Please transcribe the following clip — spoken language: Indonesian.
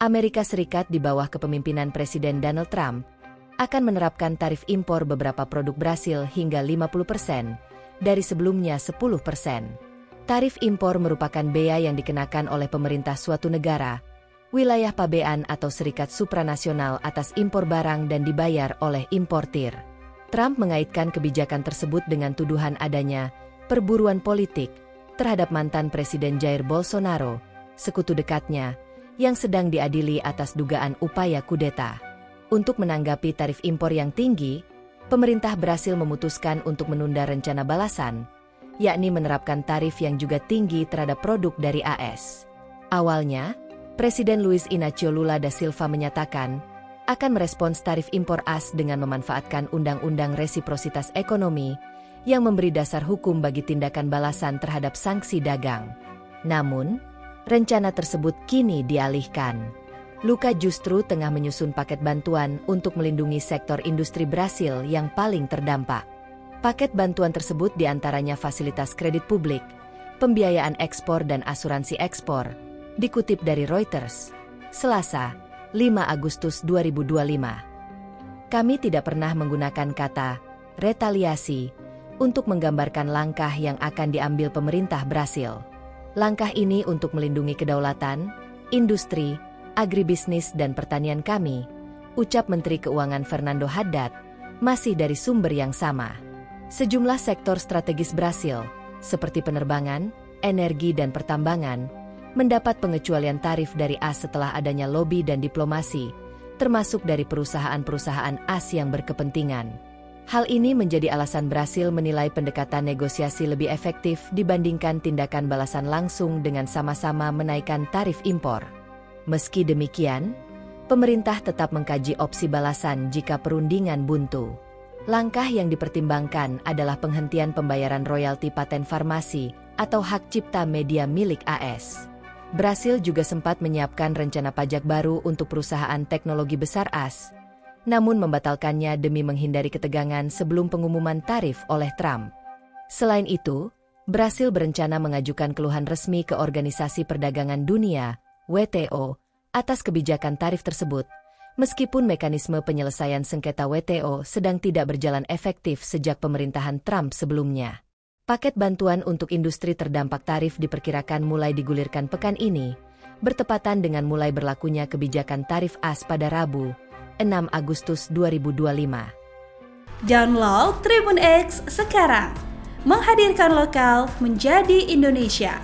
Amerika Serikat di bawah kepemimpinan Presiden Donald Trump akan menerapkan tarif impor beberapa produk Brasil hingga 50% dari sebelumnya 10%. Tarif impor merupakan bea yang dikenakan oleh pemerintah suatu negara, wilayah pabean atau serikat supranasional atas impor barang dan dibayar oleh importir. Trump mengaitkan kebijakan tersebut dengan tuduhan adanya perburuan politik terhadap mantan Presiden Jair Bolsonaro, sekutu dekatnya, yang sedang diadili atas dugaan upaya kudeta. Untuk menanggapi tarif impor yang tinggi, pemerintah Brasil memutuskan untuk menunda rencana balasan, yakni menerapkan tarif yang juga tinggi terhadap produk dari AS. Awalnya, Presiden Luiz Inácio Lula da Silva menyatakan akan merespons tarif impor AS dengan memanfaatkan Undang-Undang Resiprositas Ekonomi yang memberi dasar hukum bagi tindakan balasan terhadap sanksi dagang. Namun, rencana tersebut kini dialihkan. Lula justru tengah menyusun paket bantuan untuk melindungi sektor industri Brasil yang paling terdampak. Paket bantuan tersebut diantaranya fasilitas kredit publik, pembiayaan ekspor dan asuransi ekspor, dikutip dari Reuters, Selasa, 5 Agustus 2025. Kami tidak pernah menggunakan kata retaliasi untuk menggambarkan langkah yang akan diambil pemerintah Brasil. Langkah ini untuk melindungi kedaulatan, industri, agribisnis dan pertanian kami, ucap Menteri Keuangan Fernando Haddad, masih dari sumber yang sama. Sejumlah sektor strategis Brasil, seperti penerbangan, energi dan pertambangan, mendapat pengecualian tarif dari AS setelah adanya lobi dan diplomasi, termasuk dari perusahaan-perusahaan AS yang berkepentingan. Hal ini menjadi alasan Brasil menilai pendekatan negosiasi lebih efektif dibandingkan tindakan balasan langsung dengan sama-sama menaikkan tarif impor. Meski demikian, pemerintah tetap mengkaji opsi balasan jika perundingan buntu. Langkah yang dipertimbangkan adalah penghentian pembayaran royalti paten farmasi atau hak cipta media milik AS. Brasil juga sempat menyiapkan rencana pajak baru untuk perusahaan teknologi besar AS, namun membatalkannya demi menghindari ketegangan sebelum pengumuman tarif oleh Trump. Selain itu, Brasil berencana mengajukan keluhan resmi ke Organisasi Perdagangan Dunia, WTO, atas kebijakan tarif tersebut, meskipun mekanisme penyelesaian sengketa WTO sedang tidak berjalan efektif sejak pemerintahan Trump sebelumnya. Paket bantuan untuk industri terdampak tarif diperkirakan mulai digulirkan pekan ini, bertepatan dengan mulai berlakunya kebijakan tarif AS pada Rabu, 6 Agustus 2025. Download Tribun X sekarang, menghadirkan lokal menjadi Indonesia.